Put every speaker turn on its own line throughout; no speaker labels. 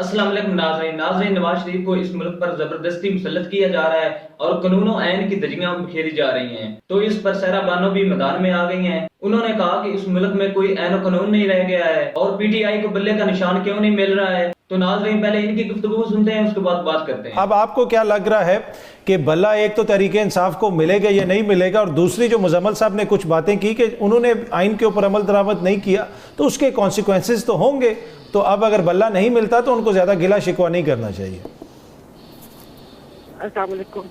अस्सलाम वालेकुम नाज़रीन नवाज शरीफ को इस मुल्क पर जबरदस्ती मुसल्लत किया जा रहा है और कानून और आइन की धज्जियां बिखेरी जा रही हैं। तो इस पर सहरा बानो भी मैदान में आ गई हैं। उन्होंने कहा कि इस मुल्क में कोई ऐन और कानून नहीं रह गया है और पीटीआई को बल्ले का निशान क्यों नहीं मिल रहा है। तो नाज़रीन पहले इनकी गुफ्तगू सुनते हैं, उसके बाद बात करते हैं।
अब आपको क्या लग रहा है कि बल्ला एक तो तहरीक इंसाफ को मिलेगा या नहीं मिलेगा, और दूसरी जो मुजम्मल साहब ने कुछ बातें की कि उन्होंने आइन के ऊपर अमल दरामद नहीं किया तो उसके कॉन्सिक्वेंसेस तो होंगे। तो अब अगर बल्ला नहीं मिलता तो उनको ज्यादा गिला शिकवा नहीं करना चाहिए।
अस्सलाम वालेकुम।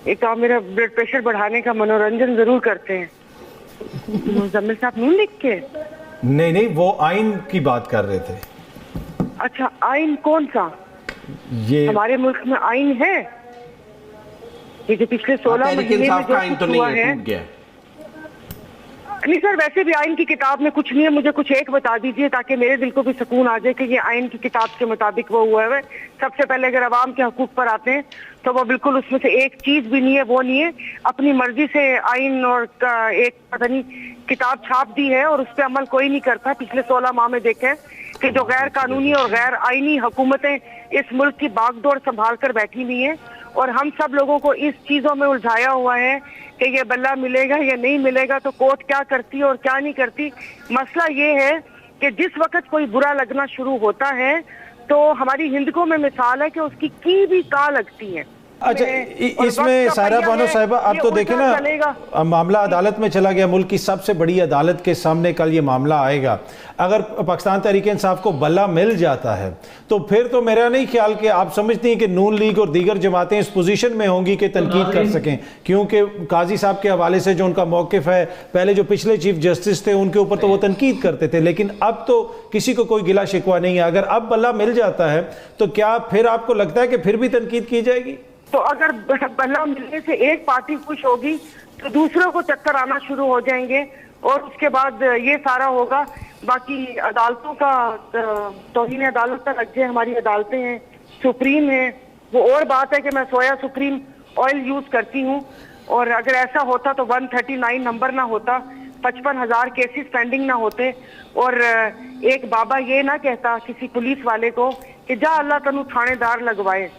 एक आप मेरा ब्लड प्रेशर बढ़ाने का मनोरंजन जरूर करते हैं। मुजम्मिल साहब नून लिख के?
नहीं, वो आइन की बात कर रहे थे।
अच्छा, आइन कौन सा?
ये
हमारे मुल्क में आइन है? ये जो पिछले 16 महीने में जो
आइन तो नहीं है, टूट गया।
नहीं सर, वैसे भी आइन की किताब में कुछ नहीं है। मुझे कुछ एक बता दीजिए ताकि मेरे दिल को भी सुकून आ जाए कि ये आइन की किताब के मुताबिक वो हुआ है। सबसे पहले अगर अवाम के हकूक पर आते हैं तो वो बिल्कुल उसमें से एक चीज भी नहीं है, वो नहीं है। अपनी मर्जी से आइन और एक पता नहीं किताब छाप दी है और उस पर अमल कोई नहीं करता। पिछले 16 माह में देखे कि जो गैर कानूनी और गैर आइनी हुकूमतें इस मुल्क की बागडोर संभाल कर बैठी हुई हैं और हम सब लोगों को इस चीजों में उलझाया हुआ है कि ये बल्ला मिलेगा या नहीं मिलेगा, तो कोर्ट क्या करती है और क्या नहीं करती। मसला ये है कि जिस वक्त कोई बुरा लगना शुरू होता है तो हमारी हिंदुओं में मिसाल है कि उसकी की भी का लगती है।
अच्छा, इसमें सारा बानो साहिबा आप तो देखें ना, मामला अदालत में चला गया। मुल्क की सबसे बड़ी अदालत के सामने कल ये मामला आएगा। अगर पाकिस्तान तहरीक इंसाफ को बल्ला मिल जाता है तो फिर तो मेरा नहीं ख्याल कि आप समझती हैं कि नून लीग और दीगर जमातें इस पोजीशन में होंगी कि तनकीद कर सकें, क्योंकि काजी साहब के हवाले से जो उनका मौकिफ है, पहले जो पिछले चीफ जस्टिस थे उनके ऊपर तो वो तनकीद करते थे, लेकिन अब तो किसी को कोई गिला शिकवा नहीं है। अगर अब बल्ला मिल जाता है तो क्या फिर आपको लगता है कि फिर भी तनकीद की जाएगी?
तो अगर बल्ला मिलने से एक पार्टी खुश होगी तो दूसरों को चक्कर आना शुरू हो जाएंगे और उसके बाद ये सारा होगा। बाकी अदालतों का तौहीन अदालत का लग जाए, हमारी अदालतें हैं, सुप्रीम है, वो और बात है कि मैं सोया सुप्रीम ऑयल यूज करती हूँ और अगर ऐसा होता तो 139 नंबर ना होता, 55,000 केसेस पेंडिंग ना होते और एक बाबा ये ना कहता किसी पुलिस वाले को कि जा अल्लाह तनु थानेदार लगवाए,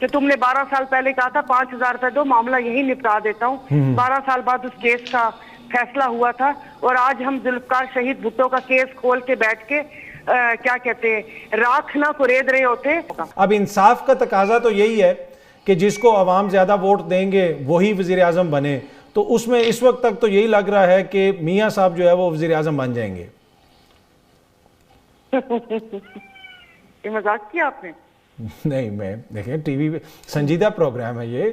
कि तुमने 12 साल पहले कहा था 5,000 रुपए दो, मामला यही निपटा देता हूँ। 12 साल बाद उस केस का फैसला हुआ था और आज हम जुल्फकार शहीद भुट्टो का केस खोल के बैठ के क्या कहते हैं, राख ना कुरेद रहे होते।
अब इंसाफ का तकाजा तो यही है कि जिसको अवाम ज्यादा वोट देंगे वही वजीर आजम बने, तो उसमें इस वक्त तक तो यही लग रहा है कि मियां साहब जो है वो वजीर आजम बन जाएंगे।
ये मजाक किया आपने?
नहीं, मैं देखें टीवी पे संजीदा प्रोग्राम है ये।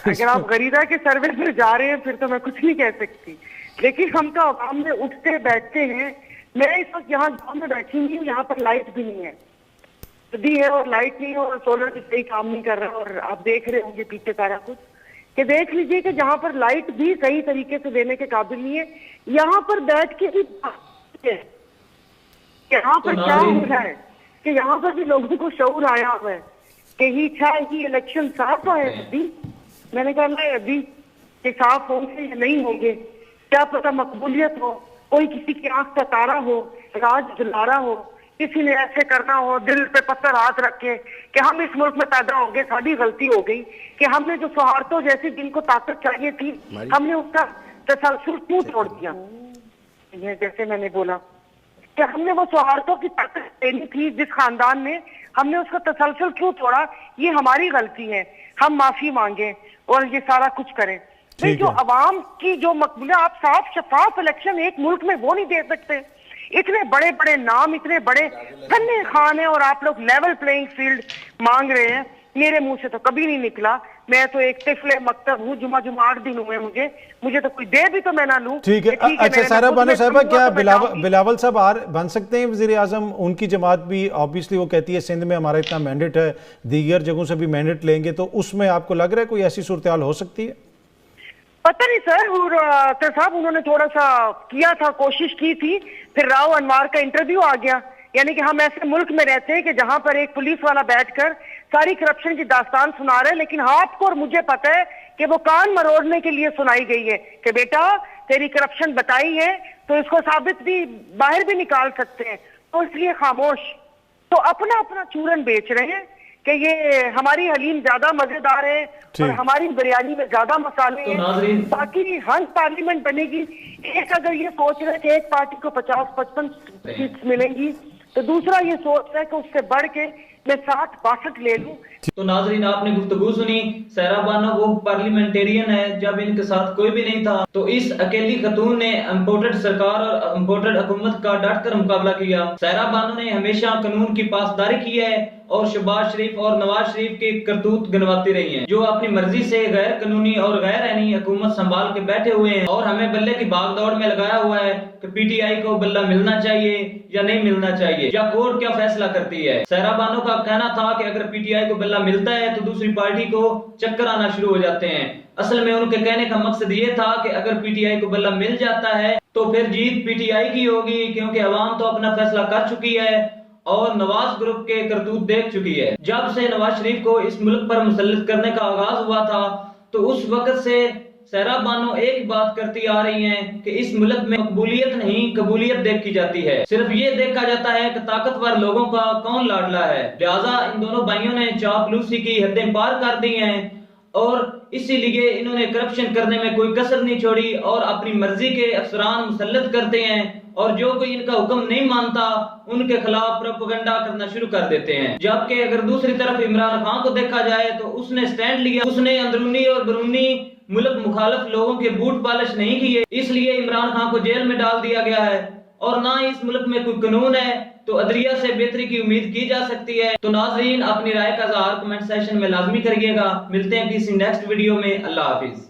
अगर आप गरीदा के सर्वे में जा रहे हैं फिर तो मैं कुछ नहीं कह सकती, लेकिन हम तो आवाम में उठते बैठते हैं। मैं इस वक्त यहाँ गाँव में बैठी हुई हूँ, यहाँ पर लाइट भी नहीं है, सर्दी है और लाइट नहीं है और सोलर भी सही काम नहीं कर रहा और आप देख रहे होंगे पीछे सारा कुछ, कि देख लीजिए कि जहाँ पर लाइट भी सही तरीके से देने के काबिल नहीं है, यहाँ पर बैठ के भी यहाँ पर क्या हो रहा है कि यहाँ पर भी लोगों को शऊर आया हुआ है कि ही चाहे कि इलेक्शन साफ है अभी। मैंने कहा नहीं, अभी कि साफ होंगे या नहीं होंगे क्या पता, मकबूलियत हो, कोई किसी की आंख का तारा हो, राज दुलारा हो, किसी ने ऐसे करना हो, दिल पे पत्थर हाथ रख के कि हम इस मुल्क में पैदा हो गए, सारी गलती हो गई कि हमने जो सौहार्दों जैसी जिनको ताकत चाहिए थी हमने उसका तसलसल क्यों तोड़ दिया। जैसे मैंने बोला कि हमने वो सौहार्दों की ताकत देनी थी जिस खानदान में, हमने उसका तसलसल क्यों तोड़ा, ये हमारी गलती है, हम माफी मांगे और ये सारा कुछ करें। भाई जो अवाम की जो मकबूल, आप साफ शफाफ इलेक्शन एक मुल्क में वो नहीं दे सकते। इतने बड़े बड़े नाम, इतने बड़े फन्ने खान है और आप लोग लेवल प्लेइंग फील्ड मांग रहे हैं। मेरे मुंह से तो कभी नहीं निकला, मैं तो एक तिफले मकतब हूँ, जुमा 8 दिन हुए मुझे तो कोई दे भी तो मैं ना लूं।
ठीक है। अच्छा सारा बानो साहिबा, क्या बिलावल साहब बन सकते हैं वजीर आजम? उनकी जमात भी ऑब्वियसली वो कहती है सिंध में हमारा इतना मैंडेट है, दीगर जगहों से भी मैंडेट लेंगे, तो उसमें आपको लग रहा है कोई ऐसी सूरत हाल हो सकती है?
पता नहीं सर, साहब उन्होंने थोड़ा सा किया था, कोशिश की थी, फिर राव अनवार का इंटरव्यू आ गया। यानी कि हम ऐसे मुल्क में रहते हैं कि जहां पर एक पुलिस वाला बैठकर सारी करप्शन की दास्तान सुना रहे हैं, लेकिन आपको और मुझे पता है कि वो कान मरोड़ने के लिए सुनाई गई है कि बेटा तेरी करप्शन बताई है तो इसको साबित भी बाहर भी निकाल सकते हैं, तो इसलिए खामोश। तो अपना अपना चूरन बेच रहे हैं कि ये हमारी हलीम ज्यादा मजेदार है और हमारी बिरयानी में ज्यादा मसाले हैं। बाकी हंस पार्लियामेंट बनेगी, एक अगर ये सोच रहे कि एक पार्टी को 50-55 सीट्स मिलेंगी, तो दूसरा ये सोच रहा है कि उससे बढ़ के मैं 60-62 ले लूं।
तो नाजरीन, आपने गुफ्तगू सुनी। सहरा बानो वो पार्लियामेंटेरियन है जब इनके साथ कोई भी नहीं था, तो इस अकेली खतून ने इम्पोर्टेड सरकार और इम्पोर्टेड हुकूमत का डट कर मुकाबला किया। सहरा बानो ने हमेशा कानून की पासदारी की है और शहबाज शरीफ और नवाज शरीफ के करतूत गिनवाती रही हैं, जो अपनी मर्जी से गैर कानूनी और गैर आईनी हुकूमत संभाल के बैठे हुए हैं और हमें बल्ले की भागदौड़ में लगाया हुआ है कि पीटीआई को बल्ला मिलना चाहिए या नहीं मिलना चाहिए, या कोर्ट क्या फैसला करती है। सहरा बानो का कहना था कि अगर पीटीआई को बल्ला मिलता है तो दूसरी पार्टी को चक्कर आना शुरू हो जाते हैं। असल में उनके कहने का मकसद ये था कि अगर पीटीआई को बल्ला मिल जाता है तो फिर जीत पीटीआई की होगी, क्योंकि अवाम तो अपना फैसला कर चुकी है और नवाज ग्रुप के करतूत देख चुकी है। जब से नवाज शरीफ को इस मुल्क पर मुसल्लत करने का आगाज हुआ था, तो उस वक्त से सहरा बानो एक बात करती आ रही हैं कि इस मुल्क में मकबूलियत नहीं कबूलियत देखी जाती है। सिर्फ ये देखा जाता है कि ताकतवर लोगों का कौन लाडला है। लिहाजा इन दोनों भाइयों ने चापलूसी की हदें पार कर दी हैं और इसीलिए इन्होंने करप्शन करने में कोई कसर नहीं छोड़ी और अपनी मर्जी के अफसरान मुसल्लत करते हैं और जो कोई इनका हुक्म नहीं मानता उनके खिलाफ प्रोपेगेंडा करना शुरू कर देते हैं। जबकि अगर दूसरी तरफ इमरान खान को देखा जाए तो उसने स्टैंड लिया, उसने अंदरूनी और बैरूनी मुल्क मुखालिफ लोगों के बूट पालिश नहीं किए, इसलिए इमरान खान को जेल में डाल दिया गया है और ना ही इस मुल्क में कोई कानून है, तो अदलिया से बेहतरी की उम्मीद की जा सकती है। तो नाजरीन, अपनी राय का इज़हार कमेंट सेक्शन में लाजमी करिएगा। मिलते हैं किसी नेक्स्ट वीडियो में। अल्लाह हाफिज।